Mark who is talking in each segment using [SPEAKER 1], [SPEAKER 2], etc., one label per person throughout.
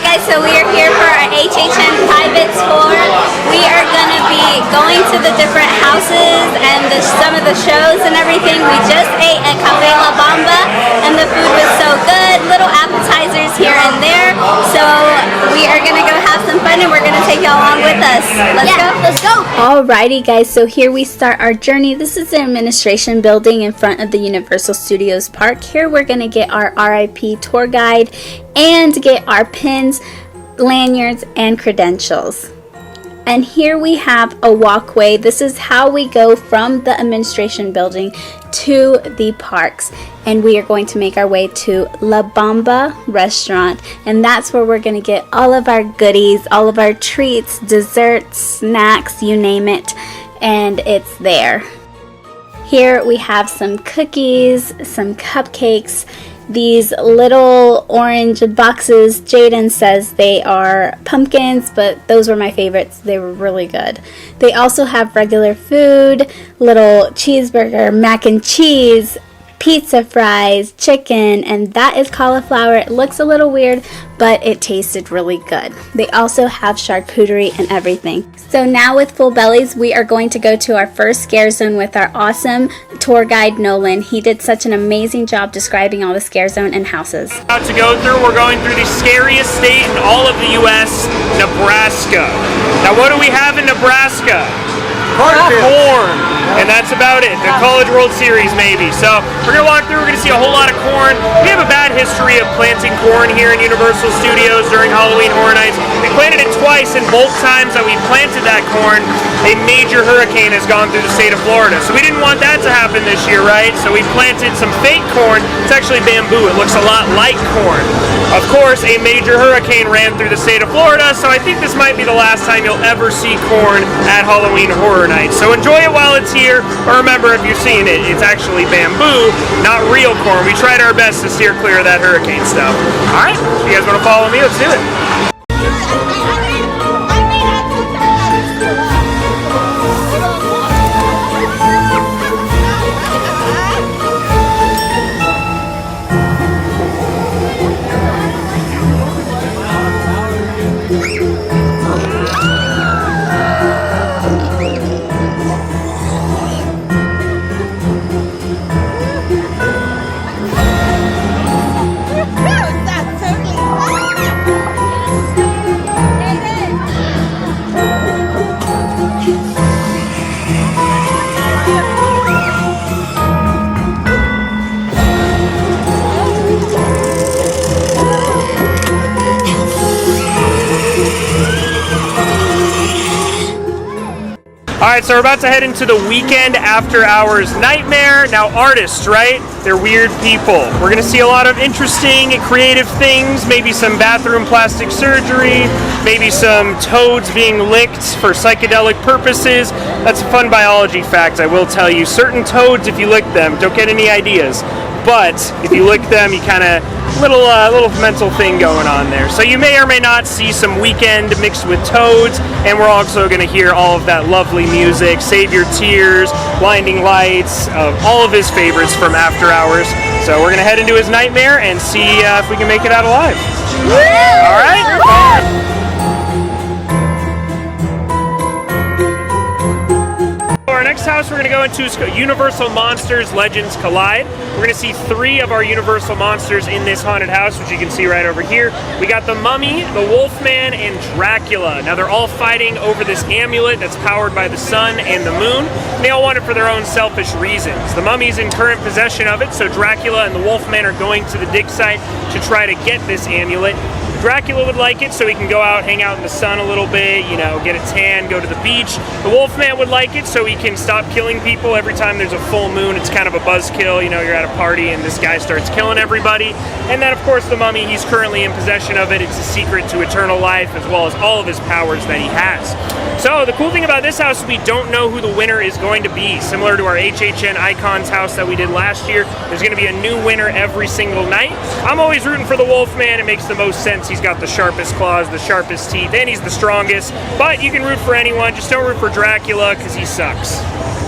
[SPEAKER 1] guys, so we are here for our HHN private tour. We are going to be going to the different houses and some of the shows and everything. We just ate at Cafe La Bamba and the food was so good. Little appetizers here and there. So we are going to go have some fun and we're going to take y'all along with us. Let's go. Alrighty guys, so here we start our journey. This is the administration building in front of the Universal Studios Park. Here we're going to get our RIP tour guide and get our pins, lanyards, and credentials. And here we have a walkway. This is how we go from the administration building to the parks. And we are going to make our way to La Bamba restaurant. And that's where we're going to get all of our goodies, all of our treats, desserts, snacks, you name it. And it's there. Here we have some cookies, some cupcakes, these little orange boxes. Jaden says they are pumpkins, but those were my favorites. They were really good. They also have regular food, little cheeseburger, mac and cheese, pizza fries, chicken, and that is cauliflower. It looks a little weird, but it tasted really good. They also have charcuterie and everything. So now with full bellies, we are going to go to our first scare zone with our awesome tour guide, Nolan. He did such an amazing job describing all the scare zone and houses.
[SPEAKER 2] To go through, we're going through the scariest state in all of the U.S., Nebraska. Now what do we have in Nebraska? Corn. And that's about it. The College World Series maybe. So we're going to walk through, we're going to see a whole lot of corn. We have a bad history of planting corn here in Universal Studios during Halloween Horror Nights. We planted it twice, and both times that we planted that corn, a major hurricane has gone through the state of Florida. So we didn't want that to happen this year, right? So we planted some fake corn. It's actually bamboo. It looks a lot like corn. Of course, a major hurricane ran through the state of Florida, so I think this might be the last time you'll ever see corn at Halloween Horror Nights. So enjoy it while it's here, but remember, if you're seeing it, it's actually bamboo, not real corn. We tried our best to steer clear of that hurricane stuff. Alright, if you guys want to follow me, let's do it. Alright, so we're about to head into the Weekend After Hours Nightmare. Now, artists, right? They're weird people. We're going to see a lot of interesting and creative things, maybe some bathroom plastic surgery, maybe some toads being licked for psychedelic purposes. That's a fun biology fact, I will tell you. Certain toads, if you lick them, don't get any ideas. But if you lick them, you kind of little mental thing going on there. So you may or may not see some Weekend mixed with toads, and we're also going to hear all of that lovely music, Save Your Tears, Blinding Lights, all of his favorites from After Hours. So we're going to head into his nightmare and see if we can make it out alive. All right? Our next house we're going to go into is Universal Monsters Legends Collide. We're going to see 3 of our Universal Monsters in this haunted house, which you can see right over here. We got the Mummy, the Wolfman, and Dracula. Now they're all fighting over this amulet that's powered by the sun and the moon. And they all want it for their own selfish reasons. The Mummy's in current possession of it, so Dracula and the Wolfman are going to the dig site to try to get this amulet. Dracula would like it so he can go out, hang out in the sun a little bit, you know, get a tan, go to the beach. The Wolfman would like it so he can stop killing people every time there's a full moon. It's kind of a buzzkill, you know, you're at a party and this guy starts killing everybody. And then of course the Mummy, he's currently in possession of it. It's a secret to eternal life as well as all of his powers that he has. So the cool thing about this house is we don't know who the winner is going to be. Similar to our HHN Icons house that we did last year, there's going to be a new winner every single night. I'm always rooting for the Wolfman. It makes the most sense. He's got the sharpest claws, the sharpest teeth, and he's the strongest. But you can root for anyone. Just don't root for Dracula because he sucks.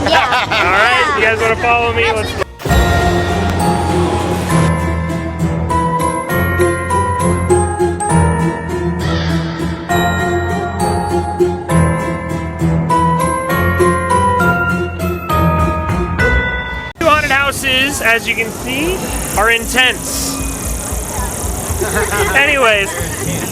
[SPEAKER 1] Yeah.
[SPEAKER 2] All right, you guys want to follow me? Let's go. as you can see, are intense. Anyways,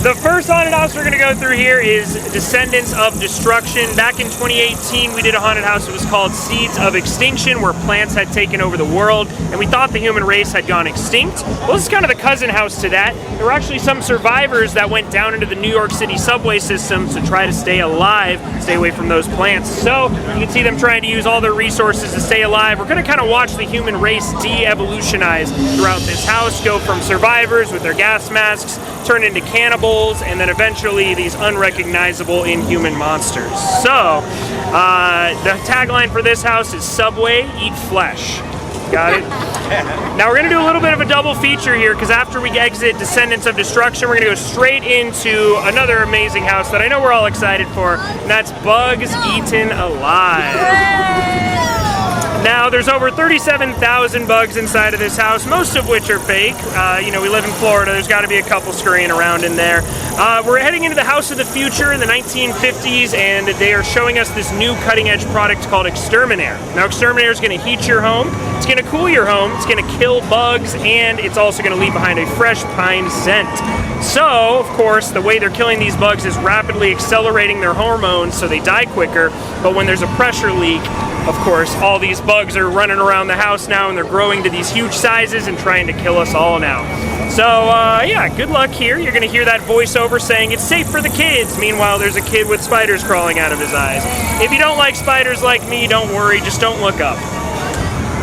[SPEAKER 2] the first haunted house we're going to go through here is Descendants of Destruction. Back in 2018, we did a haunted house that was called Seeds of Extinction, where plants had taken over the world, and we thought the human race had gone extinct. Well, this is kind of the cousin house to that. There were actually some survivors that went down into the New York City subway system to try to stay alive, stay away from those plants. So you can see them trying to use all their resources to stay alive. We're going to kind of watch the human race de-evolutionize throughout this house, go from survivors with their gas masks, turn into cannibals, and then eventually these unrecognizable inhuman monsters. So, the tagline for this house is Subway, Eat Flesh. Got it? Now we're going to do a little bit of a double feature here, because after we exit Descendants of Destruction, we're going to go straight into another amazing house that I know we're all excited for, and that's Bugs Eaten Alive. Now, there's over 37,000 bugs inside of this house, most of which are fake. You know, we live in Florida. There's got to be a couple scurrying around in there. We're heading into the House of the Future in the 1950s, and they are showing us this new cutting-edge product called Exterminator. Now, Exterminator is going to heat your home. It's going to cool your home. It's going to kill bugs, and it's also going to leave behind a fresh pine scent. So, of course, the way they're killing these bugs is rapidly accelerating their hormones so they die quicker. But when there's a pressure leak, of course, all these bugs are running around the house now, and they're growing to these huge sizes and trying to kill us all now. So, yeah, good luck here. You're going to hear that voiceover saying it's safe for the kids. Meanwhile, there's a kid with spiders crawling out of his eyes. If you don't like spiders like me, don't worry, just don't look up.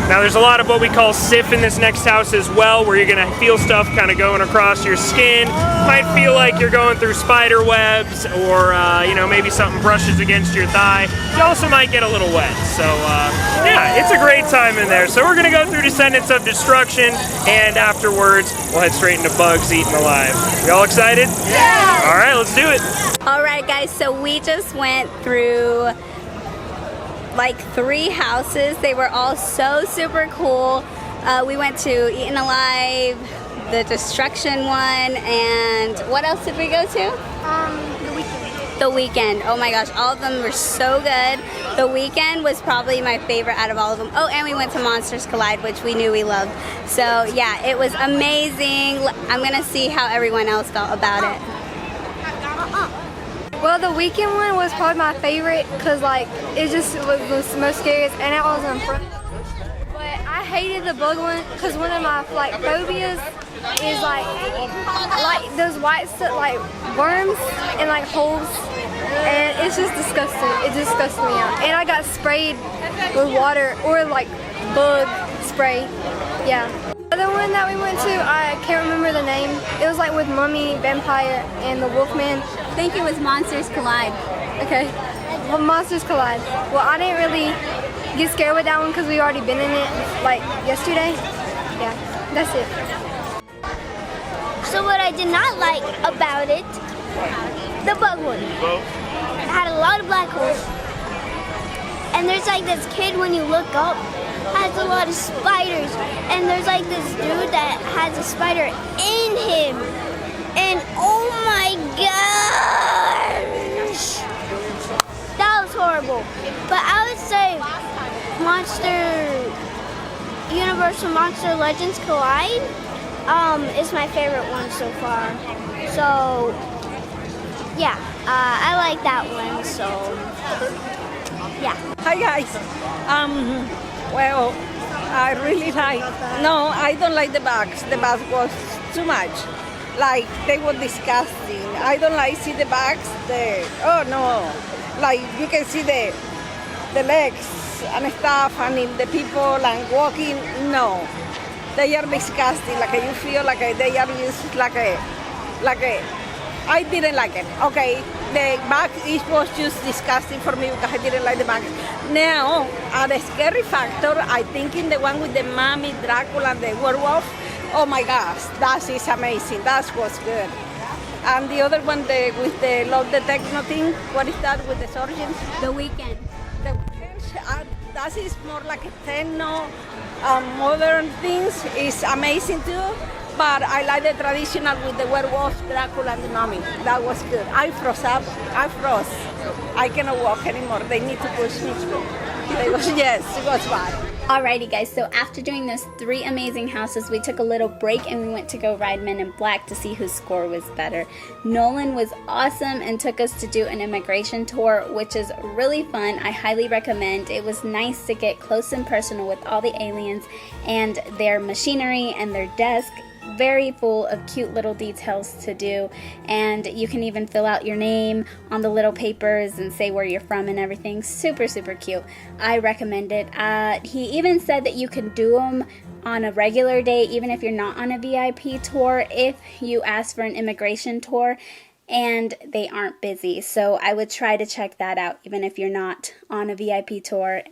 [SPEAKER 2] Now, there's a lot of what we call SIF in this next house as well, where you're going to feel stuff kind of going across your skin. Might feel like you're going through spider webs, or, you know, maybe something brushes against your thigh. You also might get a little wet. So, yeah, it's a great time in there. So we're going to go through Descendants of Destruction, and afterwards, we'll head straight into Bugs Eaten Alive. You all excited?
[SPEAKER 1] Yeah!
[SPEAKER 2] All right, let's do it.
[SPEAKER 1] All right, guys, so we just went through like 3 houses. They were all so super cool. We went to Eaten Alive, the Destruction one, and what else did we go to?
[SPEAKER 3] The Weekend.
[SPEAKER 1] The Weekend. Oh my gosh, all of them were so good. The Weekend was probably my favorite out of all of them. Oh, and we went to Monsters Collide, which we knew we loved. So yeah, it was amazing. I'm gonna see how everyone else felt about it.
[SPEAKER 3] Well, the Weekend one was probably my favorite because, like, it just was the most scariest, and it was in front. But I hated the bug one because one of my like phobias is like those white stuff, like worms and like holes, and it's just disgusting. It disgusts me out. And I got sprayed with water or like bug spray. Yeah. The other one that we went to, I can't remember the name. It was like with Mummy, Vampire, and the Wolfman.
[SPEAKER 1] I think it was Monsters Collide.
[SPEAKER 3] Okay. Well, Monsters Collide. Well, I didn't really get scared with that one because we already been in it like yesterday. Yeah, that's it.
[SPEAKER 4] So what I did not like about it, the bug one. It had a lot of black holes. And there's like this kid, when you look up, has a lot of spiders. And there's like this dude that has a spider in him. And oh my gosh! That was horrible. But I would say Universal Monster Legends Collide is my favorite one so far. So yeah, I like that one, so yeah.
[SPEAKER 5] Hi guys. Well, I really like. No, I don't like the bugs. The bugs was too much. Like they were disgusting. I don't like see the bugs. Oh no, like you can see the legs and stuff, and in the people and walking. No, they are disgusting. Like you feel like they are used like a. I didn't like it. Okay, the bug it was just disgusting for me because I didn't like the bugs. Now, the scary factor, I think in the one with the Mummy, Dracula, and the werewolf. Oh my gosh, that is amazing. That was good. And the other one, with the Love the Techno thing. What is that with the surgeons?
[SPEAKER 1] The Weekend.
[SPEAKER 5] That is more like a techno, modern things. It's amazing too. But I like the traditional with the werewolf, Dracula, and the Mummy. That was good. I froze up. I cannot walk anymore. They need to push me through. Yes, it was bad.
[SPEAKER 1] Alrighty guys, so after doing those 3 amazing houses, we took a little break and we went to go ride Men in Black to see whose score was better. Nolan was awesome and took us to do an immigration tour, which is really fun. I highly recommend. It was nice to get close and personal with all the aliens and their machinery and their desk. Very full of cute little details to do, and you can even fill out your name on the little papers and say where you're from and everything. Super cute. I recommend it. He even said that you can do them on a regular day even if you're not on a VIP tour if you ask for an immigration tour and they aren't busy. So I would try to check that out even if you're not on a VIP tour.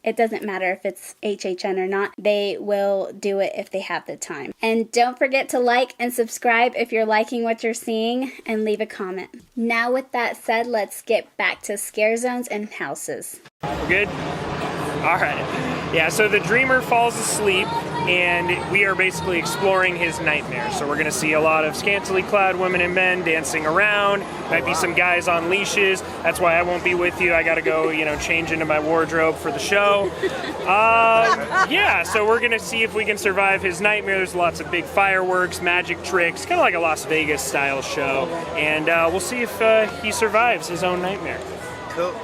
[SPEAKER 1] It doesn't matter if it's HHN or not. They will do it if they have the time. And don't forget to like and subscribe if you're liking what you're seeing, and leave a comment. Now with that said, let's get back to scare zones and houses.
[SPEAKER 2] We're good? All right. Yeah, so the dreamer falls asleep, and we are basically exploring his nightmare. So we're going to see a lot of scantily clad women and men dancing around. Might be some guys on leashes. That's why I won't be with you. I got to go, change into my wardrobe for the show. Yeah, so we're going to see if we can survive his nightmare. There's lots of big fireworks, magic tricks, kind of like a Las Vegas style show. And we'll see if he survives his own nightmare.
[SPEAKER 6] Cool.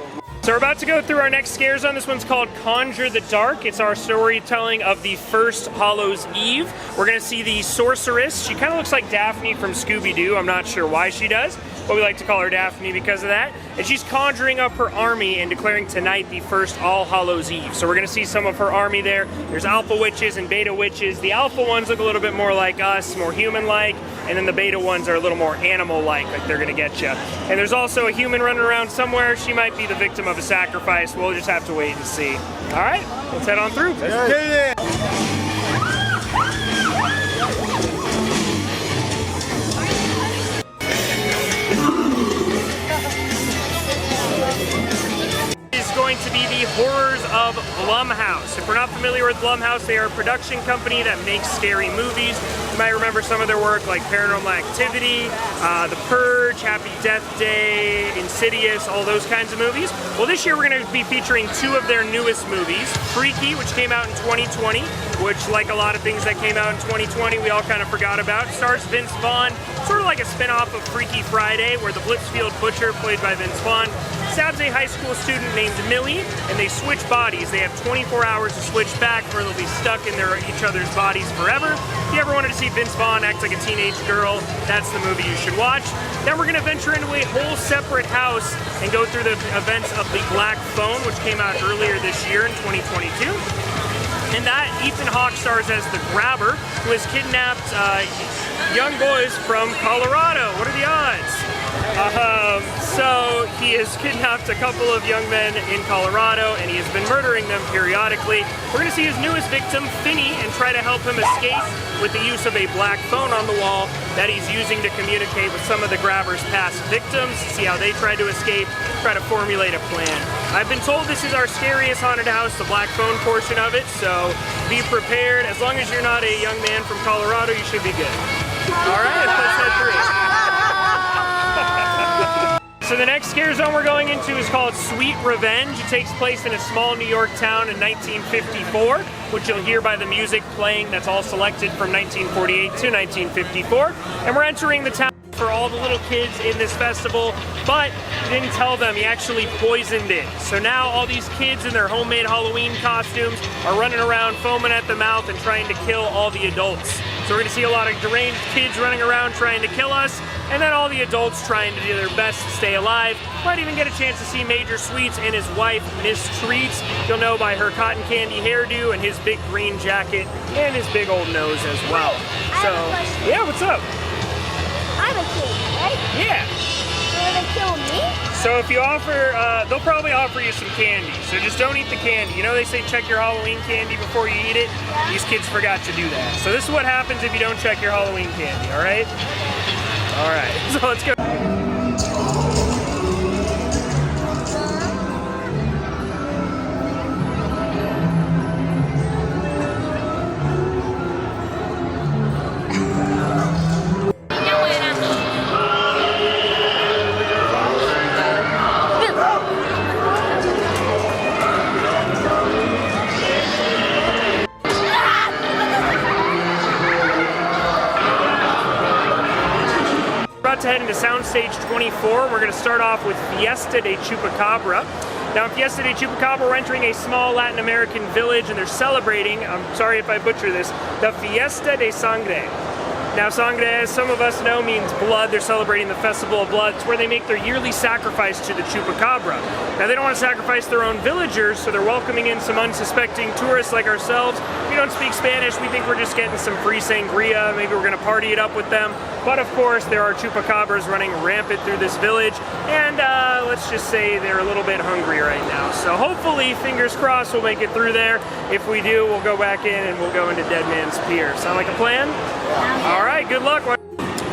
[SPEAKER 2] So we're about to go through our next scare zone. This one's called Conjure the Dark. It's our storytelling of the first Hallows Eve. We're going to see the sorceress. She kind of looks like Daphne from Scooby-Doo. I'm not sure why she does, but we like to call her Daphne because of that. And she's conjuring up her army and declaring tonight the first All Hallows Eve. So we're going to see some of her army there. There's alpha witches and beta witches. The alpha ones look a little bit more like us, more human-like, and then the beta ones are a little more animal-like they're going to get you. And there's also a human running around somewhere. She might be the victim of a sacrifice. We'll just have to wait and see. All right, let's head on through.
[SPEAKER 6] Let's get it.
[SPEAKER 2] Going to be the Horrors of Blumhouse. If we're not familiar with Blumhouse, they are a production company that makes scary movies. You might remember some of their work like Paranormal Activity, The Purge, Happy Death Day, Insidious, all those kinds of movies. Well, this year we're going to be featuring 2 of their newest movies. Freaky, which came out in 2020, which, like a lot of things that came out in 2020, we all kind of forgot about. Stars Vince Vaughn, sort of like a spin-off of Freaky Friday, where the Blitsfield Butcher, played by Vince Vaughn, stabs a high school student named Millie, and they switch bodies. They have 24 hours to switch back, or they'll be stuck in each other's bodies forever. If you ever wanted to see Vince Vaughn act like a teenage girl, that's the movie you should watch. Then we're going to venture into a whole separate house and go through the events of The Black Phone, which came out earlier this year in 2022. And that Ethan Hawke stars as the Grabber, who has kidnapped young boys from Colorado. What are the odds? So he has kidnapped a couple of young men in Colorado, and he has been murdering them periodically. We're going to see his newest victim, Finney, and try to help him escape with the use of a black phone on the wall that he's using to communicate with some of the Grabber's past victims, see how they try to escape, try to formulate a plan. I've been told this is our scariest haunted house, the black phone portion of it, so be prepared. As long as you're not a young man from Colorado, you should be good. All right, let's head through. So the next scare zone we're going into is called Sweet Revenge. It takes place in a small New York town in 1954, which you'll hear by the music playing that's all selected from 1948 to 1954. And we're entering the town for all the little kids in this festival, but he didn't tell them, he actually poisoned it. So now all these kids in their homemade Halloween costumes are running around foaming at the mouth and trying to kill all the adults. So we're going to see a lot of deranged kids running around trying to kill us, and then all the adults trying to do their best to stay alive. Might even get a chance to see Major Sweets and his wife, Miss Treats. You'll know by her cotton candy hairdo and his big green jacket and his big old nose as well. So, yeah, what's up?
[SPEAKER 4] I'm a kid, right?
[SPEAKER 2] Yeah.
[SPEAKER 4] Will they kill me?
[SPEAKER 2] So if you offer, they'll probably offer you some candy. So just don't eat the candy. You know they say check your Halloween candy before you eat it? Yeah. These kids forgot to do that. So this is what happens if you don't check your Halloween candy, all right? All right, so let's go. about to head into Soundstage 24. We're going to start off with Fiesta de Chupacabra. Now in Fiesta de Chupacabra, we're entering a small Latin American village and they're celebrating, I'm sorry if I butcher this, the Fiesta de Sangre. Now sangre, as some of us know, means blood. They're celebrating the Festival of Blood. It's where they make their yearly sacrifice to the Chupacabra. Now they don't want to sacrifice their own villagers, so they're welcoming in some unsuspecting tourists like ourselves. We don't speak Spanish. We think we're just getting some free sangria. Maybe we're going to party it up with them. But of course, there are Chupacabras running rampant through this village, and let's just say they're a little bit hungry right now. So hopefully, fingers crossed, we'll make it through there. If we do, we'll go back in and we'll go into Dead Man's Pier. Sound like a plan? All right, good luck.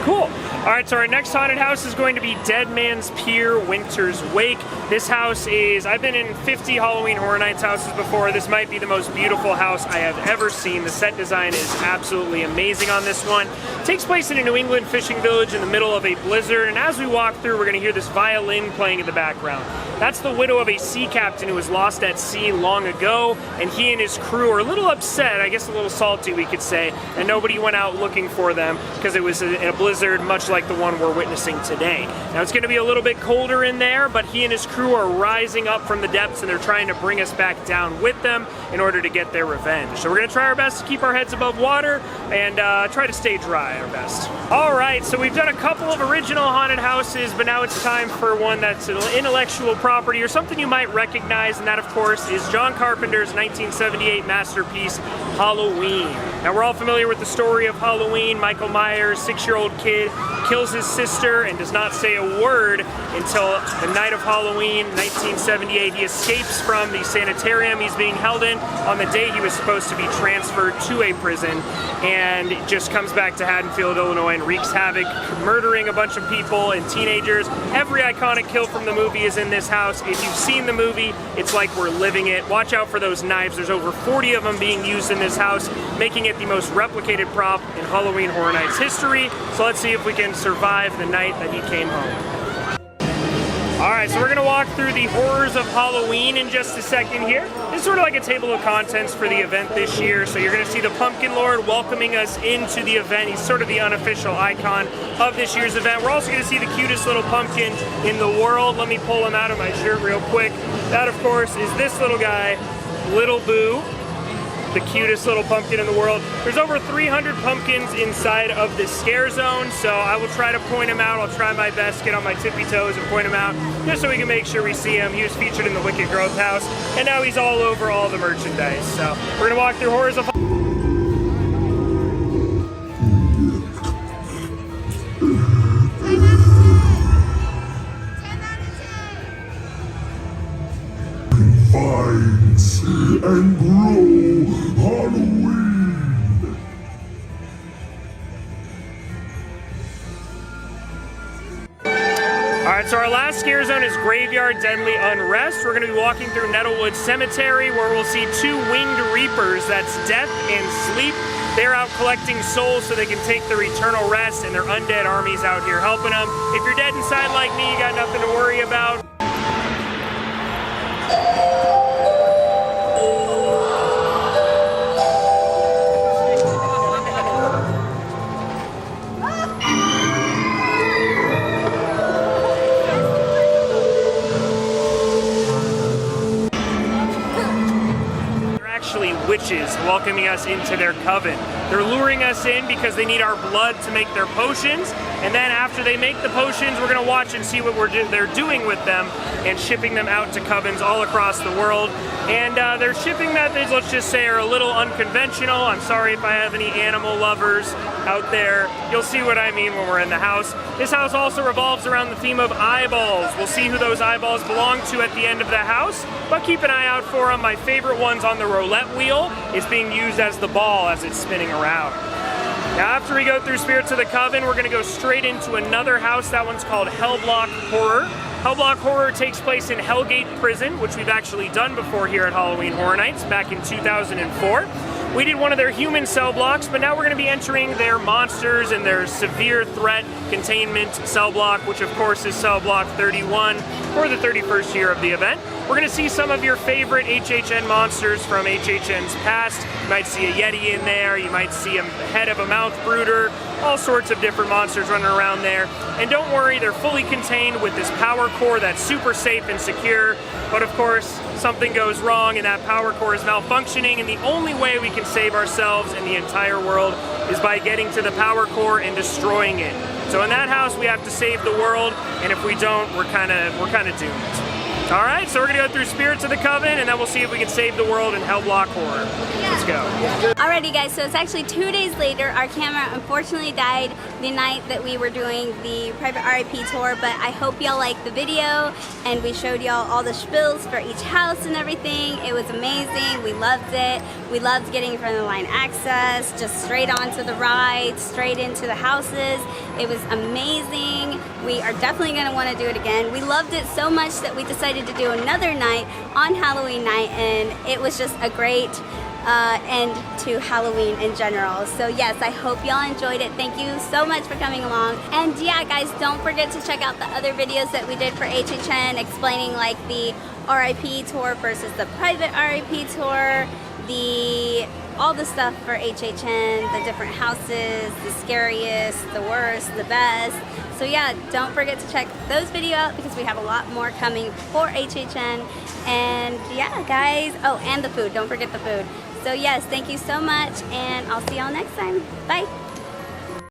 [SPEAKER 2] Cool. All right, so our next haunted house is going to be Dead Man's Pier Winter's Wake. This house is, I've been in 50 Halloween Horror Nights houses before. This might be the most beautiful house I have ever seen. The set design is absolutely amazing on this one. It takes place in a New England fishing village in the middle of a blizzard, and as we walk through, we're going to hear this violin playing in the background. That's the widow of a sea captain who was lost at sea long ago, and he and his crew are a little upset, I guess a little salty we could say, and nobody went out looking for them because it was in a blizzard much like the one we're witnessing today. Now it's going to be a little bit colder in there, but he and his crew are rising up from the depths and they're trying to bring us back down with them in order to get their revenge. So we're going to try our best to keep our heads above water and try to stay dry our best. All right, so we've done a couple of original haunted houses, but now it's time for one that's an intellectual property or something you might recognize, and that of course is John Carpenter's 1978 masterpiece, Halloween. Now we're all familiar with the story of Halloween. Michael Myers, 6-year-old kid, kills his sister and does not say a word until the night of Halloween, 1978. He escapes from the sanitarium he's being held in on the day he was supposed to be transferred to a prison, and just comes back to Haddonfield, Illinois and wreaks havoc, murdering a bunch of people and teenagers. Every iconic kill from the movie is in this house. If you've seen the movie, it's like we're living it. Watch out for those knives. There's over 40 of them being used in this house, making it the most replicated prop in Halloween Horror Nights history. So let's see if we can survive the night that he came home. Alright, so we're going to walk through the horrors of Halloween in just a second here. This is sort of like a table of contents for the event this year. So you're going to see the Pumpkin Lord welcoming us into the event. He's sort of the unofficial icon of this year's event. We're also going to see the cutest little pumpkin in the world. Let me pull him out of my shirt real quick. That, of course, is this little guy, Little Boo. The cutest little pumpkin in the world. There's over 300 pumpkins inside of this scare zone, so I will try to point him out. I'll try my best, get on my tippy toes and point him out, just so we can make sure we see him. He was featured in the Wicked Growth House, and now he's all over all the merchandise. So we're gonna walk through horrors of
[SPEAKER 6] vines and grow Halloween.
[SPEAKER 2] Alright, so our last scare zone is Graveyard Deadly Unrest. We're going to be walking through Nettlewood Cemetery, where we'll see 2 winged reapers, that's Death and Sleep. They're out collecting souls so they can take their eternal rest, and their undead armies out here helping them. If you're dead inside like me, you got nothing to worry about. Witches welcoming us into their coven. They're luring us in because they need our blood to make their potions, and then after they make the potions, we're going to watch and see what they're doing with them and shipping them out to covens all across the world. And their shipping methods, let's just say, are a little unconventional. I'm sorry if I have any animal lovers out there. You'll see what I mean when we're in the house. This house also revolves around the theme of eyeballs. We'll see who those eyeballs belong to at the end of the house, but keep an eye out for them. My favorite one's on the roulette wheel. It's being used as the ball as it's spinning around. Now, after we go through Spirits of the Coven, we're going to go straight into another house. That one's called Hellblock Horror. Hellblock Horror takes place in Hellgate Prison, which we've actually done before here at Halloween Horror Nights back in 2004. We did one of their human cell blocks, but now we're going to be entering their monsters and their severe threat containment cell block, which of course is cell block 31 for the 31st year of the event. We're going to see some of your favorite HHN monsters from HHN's past. You might see a Yeti in there, you might see a head of a mouth brooder, all sorts of different monsters running around there. And don't worry, they're fully contained with this power core that's super safe and secure. But of course, something goes wrong and that power core is malfunctioning, and the only way we can save ourselves in the entire world is by getting to the power core and destroying it. So in that house, we have to save the world, and if we don't, we're kind of doomed. All right, so we're gonna go through Spirits of the Coven, and then we'll see if we can save the world in Hell Block Horror. Let's go.
[SPEAKER 1] Alrighty guys, so it's actually 2 days later. Our camera unfortunately died the night that we were doing the private RIP tour, but I hope y'all liked the video, and we showed y'all all the spills for each house and everything. It was amazing, we loved it. We loved getting front of the line access, just straight onto the ride, straight into the houses. It was amazing. We are definitely gonna wanna do it again. We loved it so much that we decided to do another night on Halloween night, and it was just a great end to Halloween in general. So yes, I hope y'all enjoyed it. Thank you so much for coming along. And yeah guys, don't forget to check out the other videos that we did for HHN explaining like the RIP tour versus the private RIP tour, all the stuff for HHN, the different houses, the scariest, the worst, the best. So yeah, don't forget to check those videos out because we have a lot more coming for HHN. And yeah guys, oh, and the food, don't forget the food. So yes, thank you so much, and I'll see y'all next time. Bye.